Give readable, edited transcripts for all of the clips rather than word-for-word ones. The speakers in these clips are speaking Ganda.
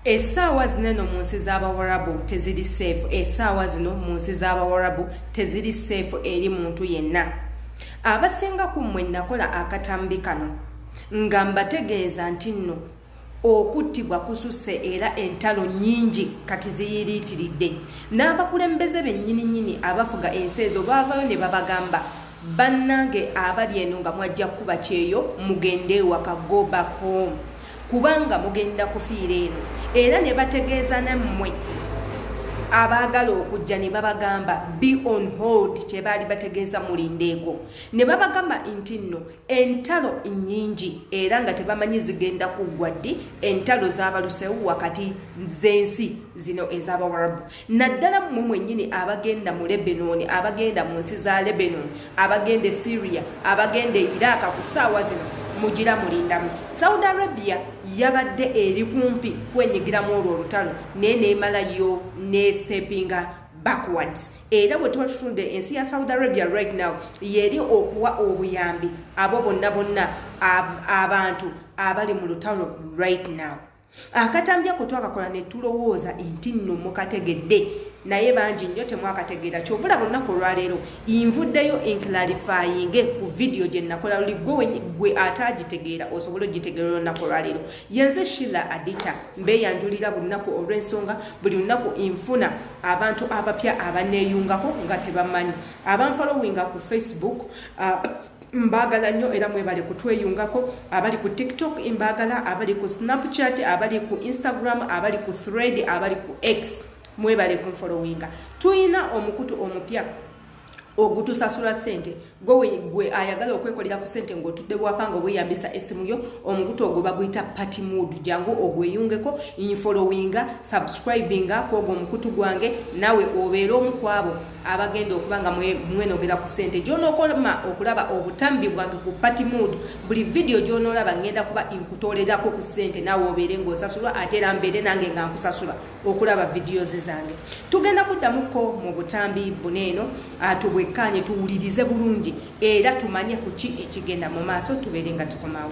Essaawa zino mu nsi z'Abawarabu teziri safe. Essaawa zino mu nsi z'Abawarabu teziri safe eri muntu yenna. Abasinga ku mmwe nakola akatambi kano nga mbategeeza nti nno okuttibwa kususse era entalo nnyingi kati ziyiriitiridde. N'abakulembeze bennyini abafuga ensi ezo baavayo ne babagamba bannange abali eno nga mwajja kuba kyeyo mugende ewaka, go back home, kubanga mugenda kufiira eno. Era ne bategeeza nammwe abaagala okujja ne babagamba be on hold, kye baali bategeeza mulindeeko. Ne babagamba nti nno entalo nnyingi era nga tebamanyi zigenda kuggwa ddi. Entalo z'abalusewo wakati z'ensi zino ez'Abawarabu. Naddala mmwe mwennyini abagenda mu Lebanon, abagenda mu nsi za Lebanon, abagenda e Syria, abagenda e Iraq ku ssaawa zino mugira mulindamu. Saudi Arabia yabadde eri kumpi kwenyigiramu olwo olutalo naye neemalayo ne steppinga backwards. Era bwe tuba tutunde ensi ya Saudi Arabia right now yeri okuwa obuyambi abo bonna abantu abali mu lutalo right now. Akatambi ako twakakola ne tulowooza nti nno mukategedde naye bangi nnyo temwakategeera. Kyovula olunaku olwaleero nvuddeyo enclarifying ku video gye nakola luli gwe atagitegeera osobola ogitegeera olunaku olwaleero. Yenze Sheila Adita mbeeyanjulira buli lunaku olw'ensonga buli lunaku nfuna abantu abapya abaneeyungako nga tebamanyi. Abanfollowinga ku Facebook mbagala nnyo era mwebale kutweyungako. Abali ku TikTok mbagala, abali ku Snapchat, abali ku Instagram, abali ku Thread, abali ku X, mwebale kunfollowinga. Tuyina omukutu omupya ogutusasula sente gwe ayagala okwekolera ku sente ng'otudde bwaka nga weeyambisa essimu yo. Omukutu ogwo baguyita Party Mood. Jangu ogweyungeko, infollowinga, subscribinga kwogwo omukutu gwange, nawe obeera omu ku abo abagenda okuba nga mwenogera ku sente. Gy'onookolma okulaba obutambi bwange ku Party Mood, buli video gy'onoolaba ngenda kuba nkutoolerako ku sente, nawe obeere ng'osasulwa ate era mbeere nange nga nkusasula okulaba videos zange. Tugenda kuddamuko mu butambi buneeno tubwekkanye tuwulirize bulungi era tumanye ku ki ekigenda mu maaso tubeere nga tukomawo.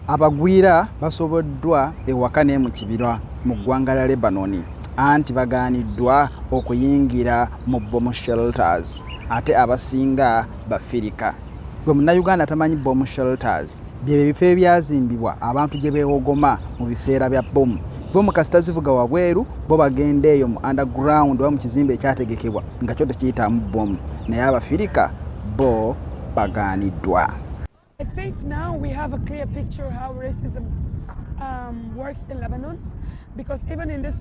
Abagwira basoboddwa ewaka ne mu kibira mu ggwanga lya Lebanon anti bagaaniddwa okuyingira mu bomb shelters ate abasinga bafirika. Gwe munnayuganda tamanyi bomb shelters bye bifo ebyazimbibwa abantu gye beewogoma mu biseera bya bomu. Bo mukasita zivuga wabweru bo bagenda eyo mu underground wa mu kizimbe ekyategekebwa nga kyo tekiyitamu bomu, naye abafirika bo bagaaniddwa. I think now we have a clear picture how racism works in Lebanon, because even in this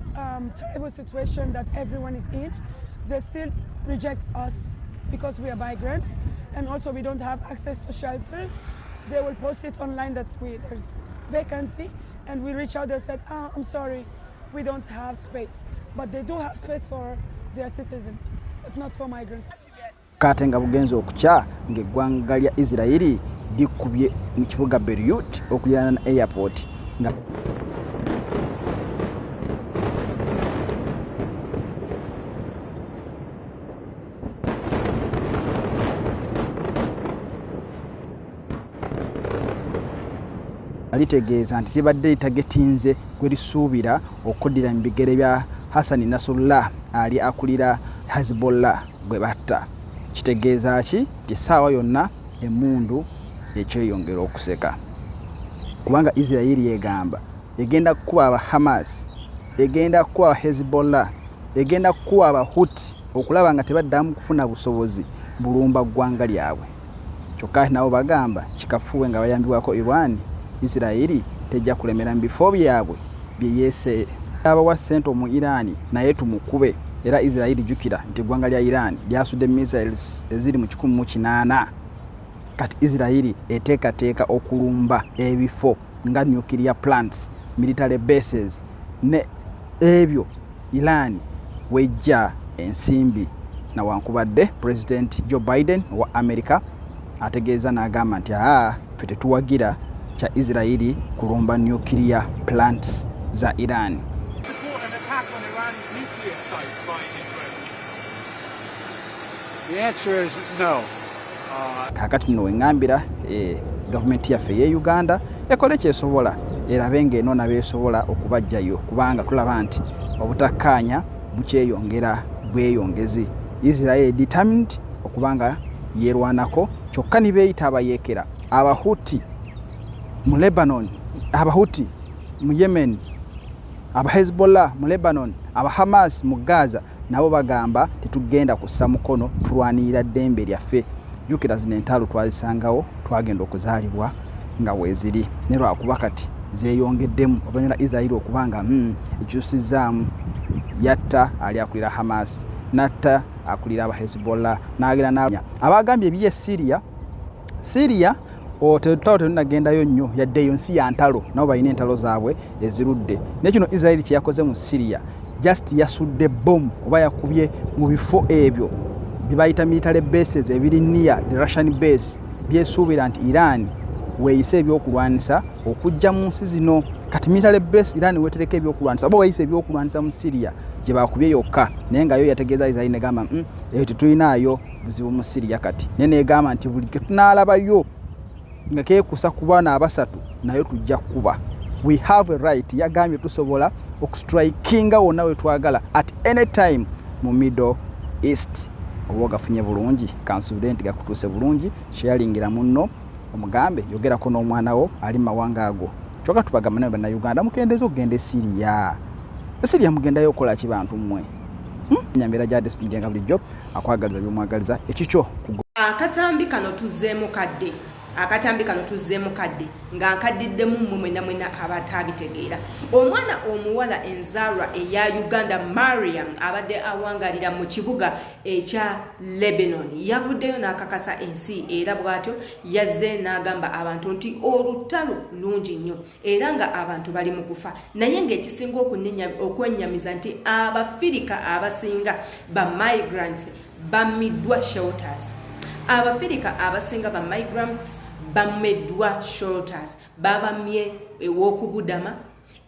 terrible situation that everyone is in, they still reject us because we are migrants, and also we don't have access to shelters. They will post it online that there's vacancy, and we reach out and said, I'm sorry, we don't have space. But they do have space for their citizens, but not for migrants. Katenga bugenzo okukya ng'eggwanga lya Israeli likubye mu kibuga Beirut okuliraana na airport nga alitegeeza nti kibadde litagetinze gwe lisuubira okuddira mu bigere bya Hassan Nasrallah ali akulira Hezbollah gwe batta. Kitegeeza ki? Tisaawa yonna emundu ekyeyongera okuseka. Kubanga Israeli yegamba egenda kukuba aba Hamas, egenda kukuba aba Hezbollah, egenda kukuba aba Houthi okulaba nga tebaddamu kufuna busobozi bulumba ggwanga lyabwe. Kyokka nabo bagamba kikafuwe nga bayambibwako Iran, Israeli tejja kulemera mu bifo byabwe bye yeese. Abawa ssente mu Iran naye tumukube. Era Israeli jukira nti eggwanga lya Iran lyasudde missiles eziri mu 18. Kati Israeli eteekateeka okulumba ebifo nga nuclear plants, military bases ne ebyo Iran wejja ensimbi. Na wankubadde President Joe Biden wa America ategeeza n'agamba nti ffe tetuwagira kya Israeli kulumba nuclear plants za Iran. The answer is no. Kakati nno wengambira government yaffe ye Uganda ekole kyesobola erabe ng'eno nabeesobola okubajjayo kubanga tulaba nti obutakkaanya bukyeyongera bweyongezi. Israel determined okubanga yerwanako kyokka ni beeyita abayeekera abahuti mu Lebanon, abahuti mu Yemen, aba Hezbollah mu Lebanon, aba Hamas mu Gaza nabo bagamba tetugenda kussa mukono tulwanirira ddembe lyaffe. Jukira zino entalo twazisangawo twagenda okuzaalibwa nga weeziri ne lwakuba kati zeeyongeddemu oluvannyuma Israel okubanga ekyusizaamu yatta ali akulira Hamas, natta akulira aba Hezbollah, n'agenda n'abanya abagambye ebiye Syria tetunagendayo nnyo yaddeyo nsi ya ntalo nabo balina entalo zaabwe ezirudde. Nekino Israel kye yakoze mu Syria just yasudde bomu oba yakubye mu bifo ebyo bibayita military bases ebiri near the Russian base byesuubira nti Iran weeyise ebyokulwanisa okujja mu nsi zino. Kati military base Iran wetereka ebyokulwanisa oba weeyise ebyokulwanisa mu Syria gye bakubye yokka, naye nga yo yategeeza Israel negamba eyo tetulinayo buzibu mu Syria. Kati naye negamba nti buli ketunaalabayo nga keekusa ku baana abasatu nayo tujja kuba. We have a right, yagambye tusobola okustrikinga wonna we twagala at any time mu Middle East. Oba gafunye bulungi kansuubire nti gakutuuse bulungi, sharingira munno omugambe yogerako n'omwana wo ali mawanga ago. Kyokka tubagamba naye bannayuganda mukendeeza okugenda Syria. Syria mugendayo okukola ki bantu mmwe? Nyambera gya Despindi nga bulijjo akwagaliza by'omwagaliza ekikyo akatambi kano tuzzeemu kadde. Akatambi kano tuzzeemu kadde nga nkaddiddemu mwena abatabitegeera. Omwana omuwala enzaalwa eya Uganda Mariam abadde awangalira mu kibuga ekya Lebanon yavuddeyo n'akakasa ensi era bw'atyo yazze n'agamba abantu nti olutalo lungi nnyo era nga abantu bali mu kufa, naye ng'ekisinga okwennyamiza nti Abafirika abasinga ba migrants bamiddwa shelters. Abafirika abasinga ba migrants bameddwa shelters babamye ew'okubudama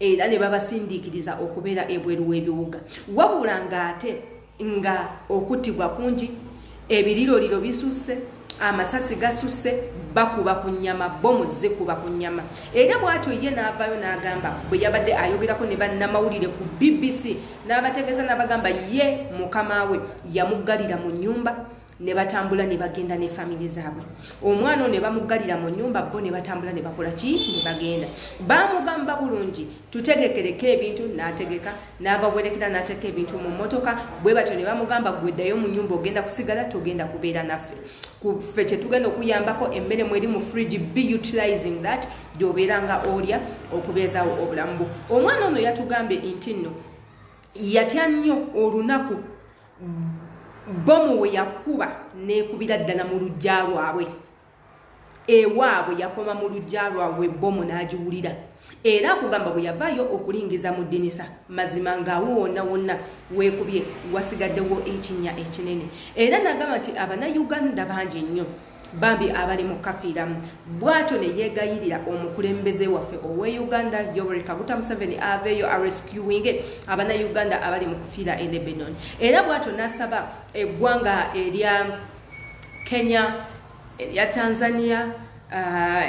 era ne babasindiikiriza okubeera ebweru w'ebibuga. Wabula ng'ate nga okuttibwa kungi, ebiriroliro bisusse, amasasi gasusse, bakuba ku nnyama, bomu zikuba ku nnyama. Era bw'atyo ye n'avaayo n'agamba bwe yabadde ayogerako ne bannamawulire ku BBC n'abategeeza n'abagamba ye mukama we yamuggalira mu nnyumba ne batambula ne bagenda ne family zaabwe. Omwana ne bamuggalira mu nnyumba bo ne batambula ne bakola ki ne bagenda. Bamugamba bulungi tutegekereko ebintu n'ategeka, n'abawerekera n'ateeka ebintu mu mmotoka, bwe batyo ne bamugamba gweddayo mu nnyumba ogenda kusigala togenda kubeera naffe. Kuffe kye tugenda okuyambako emmere mweri mu fridge, be utilizing that gy'obeera nga olya okubeezaawo obulamu bwo. Omwana ono yatugambye nti nno yatya nnyo olunaku bomu we yakuba nekubira ddala mu lujja lwabwe. Ewaabwe yakoma mu lujja lwabwe bomu n'agiwulira. Era akugamba bwe yavaayo okulingiza mu ddinisa mazima ng'awo wonna weekubye wasigaddewo ekinnya ekinene. Era n'agamba nti Abanayuganda bangi nnyo bambi abali mu kafiiramu. Bw'atyo ne yeegayirira omukulembeze waffe ow'e Uganda Yoweri Kaguta Museveni aveeyo arescuing Abanayuganda abali mu kufiira e Lebanon. Era bw'atyo n'asaba eggwanga erya Kenya, erya Tanzania,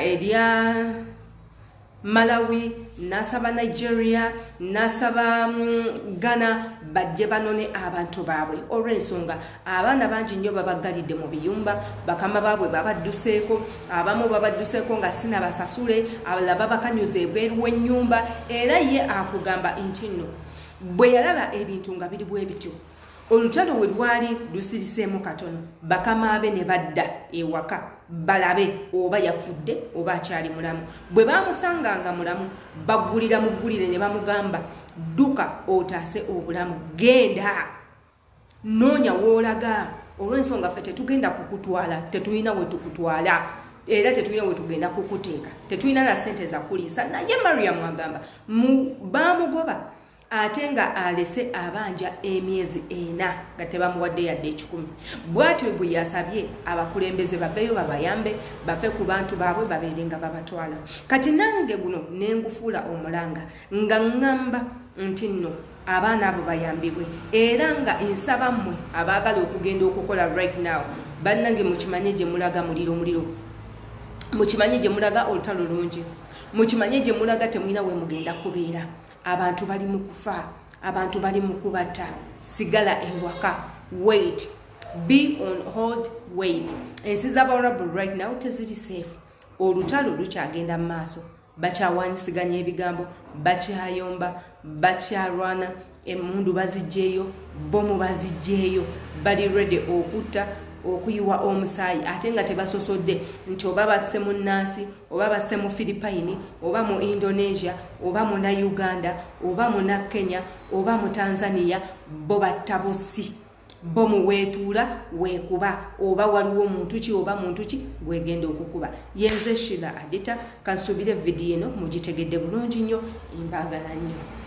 erya Malawi, n'asaba Nigeria, n'asaba Ghana bajje banone abantu baabwe. Olw'ensonga abaana bangi nnyo babaggalidde mu biyumba, bakama baabwe babadduseeko, abamu babadduseeko nga sinabasasule, abalala babakanyuza ebweru w'ennyumba. Era ye akugamba nti nno bwe yalaba ebintu nga biri bwe bityo, olutalo we lwali lusiriseemu katono, bakama be ne badda ewaka balabe oba yafudde oba akyali mulamu. Bwe bamusanganga mulamu baggulira mu ggulire ne bamugamba dduka otaase obulamu, genda noonya w'olaga. Olw'ensonga ffe tetugenda kukutwala, tetulina we tukutwala era tetulina we tugenda kukuteeka, tetulina na ssente za kuliisa. Naye Mariam agamba baamugoba ate nga alese abanja emyezi 4 nga tebamuwadde yadde 10. Bw'atyo bwe yasabye abakulembeze babeeyo babayambe bafe ku bantu baabwe babeere nga babatwala. Kati nange guno nengufuula omulanga nga ngamba nti nno abaana abo bayambibwe era nga ensaba mmwe abaagala okugenda okukola right now bannange mukimanye gye mulaga muliro, mukimanye gye mulaga olutalo lungi, mukimanye gye mulaga temulina we mugenda kubeera. Abantu bali mu kufa, abantu bali mu kubata. Sigala ewaka. Wait. Be on hold. Wait. Ensi z'Abawarabu right now teziri safe. Olutalo lukyagenda mu maaso. Bakyawanyisiganya ebigambo, bakyayomba, bakyalwana, emmundu bazijjeeyo, bomu bazijjeeyo, bali ready okutta, okuyiwa omusaayi ate nga tebasosodde nti oba basse mu Nansi, oba basse mu Philippine, oba mu Indonesia, oba mu Uganda, oba mu Kenya, oba mu Tanzania, bo batta bossi. Bomu wetuula weekuba oba waliwo omuntu ki oba muntu ki gwegenda okukuba. Yenze Sheila Adita, kansubire video eno mugitegedde bulungi nnyo, imbaagala nnyo.